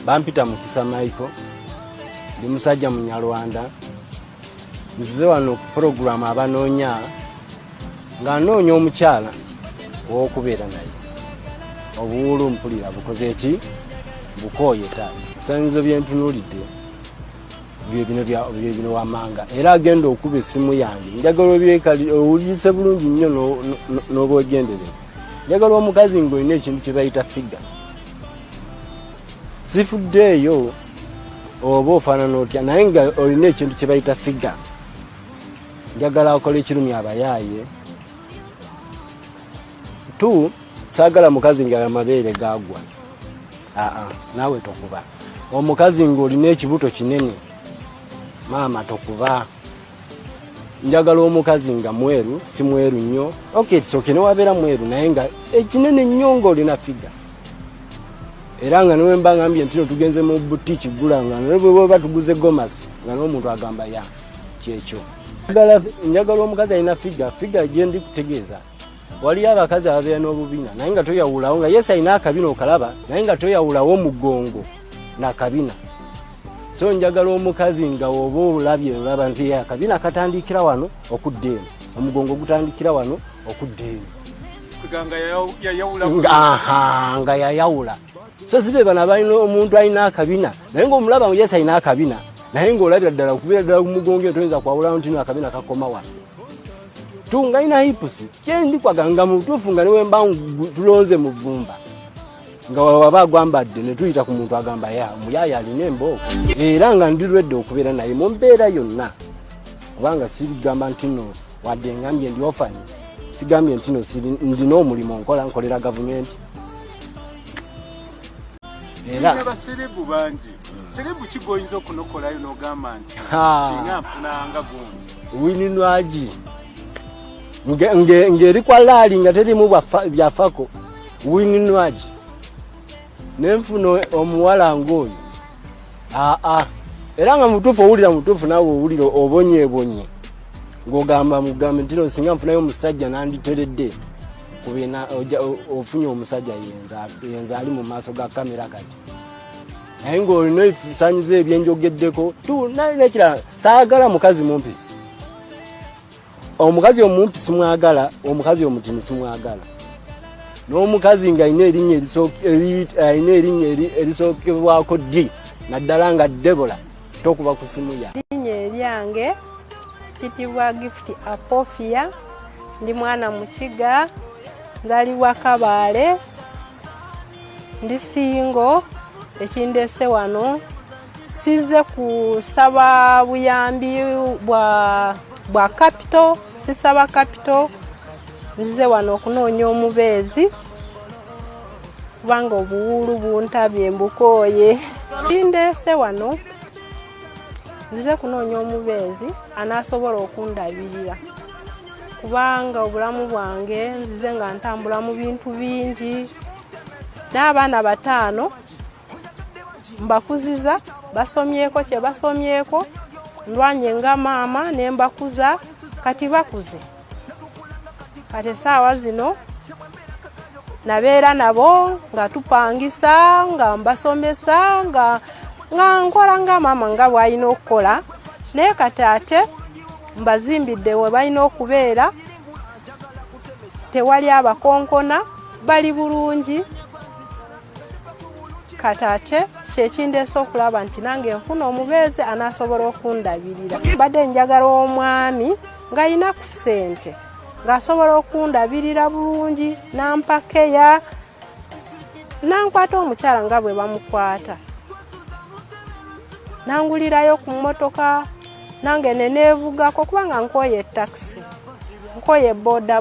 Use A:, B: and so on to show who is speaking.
A: bampita Mukisa Michael ndi musajja Munyarwanda nzize wano program abanoonya nga anoonya omukyala ow'okubeera naye obuwulu mpulira bukoze ki bukooye taata bisaanyizo byentunuulidde bino wamanga era agenda okuba essimu yange njagala owulise bulungi nnyo n'oba ogenderera njagala omukazi ng'olina ekintu kye bayita figure sifuddeeyo oba ofaanana otya naye nga olina ekintu kye bayita figure njagala akola ekirumi abayaaye tu saagala mukazi nga amabeere gaagwa naawe tokuba omukazi ng'olina ekibuto kinene maama tokuba njagala omukazi nga mweru si mweru nnyo soke newabeera mweru naye nga ekinene nnyo ng'olina figa era nga newe mba ngambye ntino tugenze mu butiki gula nga nebweba tuguze gomasi nga n'omuntu agamba ya kyekyo njagala omukazi alina figa gye ndi kutegeeza waliyo abakazi ababeera n'obubina naye nga toyawulawo nga yesi alina akabina okalaba naye nga toyawulawo omugongo n'akabina so njagala omukazi nga oba olabye olaba nti akabina katandikira wano okudda eno omugongo gutandikira wano okudda eno nga yayawula so sibeba nabalina omuntu alina akabina naye ngaomulaba yesi alina akabina naye ng'olabira ddala okubeera ddala kumugongo toyinza kwawulawo nti akabina kakoma wano tunga ina hipusi kyendi kwaganga mutuufu nga newe mba tulonze mu vumba nga waba agwambadde ne tuyita ku muntu agamba ya muyaya alina embooko era nga ndirwedde okubeera naye mu mbeera yonna kubanga sirigamba ntino wadde ngambye ndi ofani sigambye ntino ndina omulimu nkolera gavumenti era
B: abasiribu bangi siribu kigoyinza okunokolayo n'ogamba nti singa nfunanga gundi
A: wininwaji ngeri kwa lali nga terimu byafako wininwaji nenfuno omuwala ngoyo era nga mutuufu owulira mutuufu nawe owulira obonye ng'ogamba mugambe ntino singa nfunayo omusajja nanditeredde kubeena ofunye omusajja yenza ali mu maaso ga kamera kati naye ng'olina ebisaanyizo ebyenjogeddeko nekirala saagala mukazi mumpisi omukazi omumpisi mwagala omukazi omutini simwagala n'omukazi nga alina erinnya erisookebwako ddi naddala nga Debola tokuba ku simu ya
C: erinnya eryange kitibwa Gift Apofia ndi mwana mukiga nzalibwa Kabaale ndi singo ekindese wano sizze kusaba buyambi bwa capital sisaba capital nzize wano okunoonya omubeezi kubanga obuwulu buntabye mbukooye kindese wano nzize kunoonya omubeezi anaasobola okundabirira kubanga obulamu bwange nzize nga ntambula mu bintu bingi n'abaana 5 mbakuziza basomyeko kye basomyeko ndwanye nga maama ne mbakuza kati bakuze kati saawa zino nabeera nabo nga tupangisa nga mbasomesa nga nkola nga maama nga bw'alina okukola naye kati ate mbazimbidde we balina okubeera tewali abakonkona bali bulungi kati ate kyekindeese okulaba nti nange nfuna omubeezi anaasobola okundabirira badde njagala omwami ng'alina ku ssente ng'asobola okundabirira bulungi nampakeya nankwata omukyala nga bwe bamukwata nangulirayo ku mmotoka nange neneevugako kubanga nkoye takisi nkoye boda